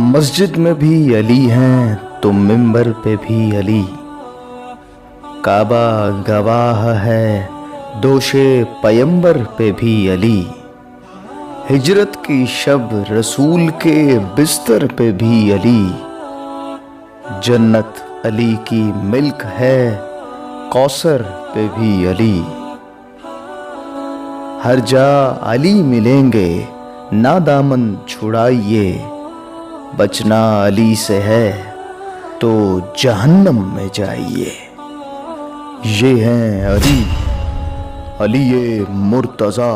मस्जिद में भी अली हैं तो मिंबर पे भी अली। काबा गवाह है दोषे पयंबर पे भी अली। हिजरत की शब रसूल के बिस्तर पे भी अली। जन्नत अली की मिल्क है कौसर पे भी अली। हर जा अली मिलेंगे ना दामन छुड़ाइए। बचना अली से है तो जहन्नम में जाइए। ये हैं अली, अली मुर्तज़ा।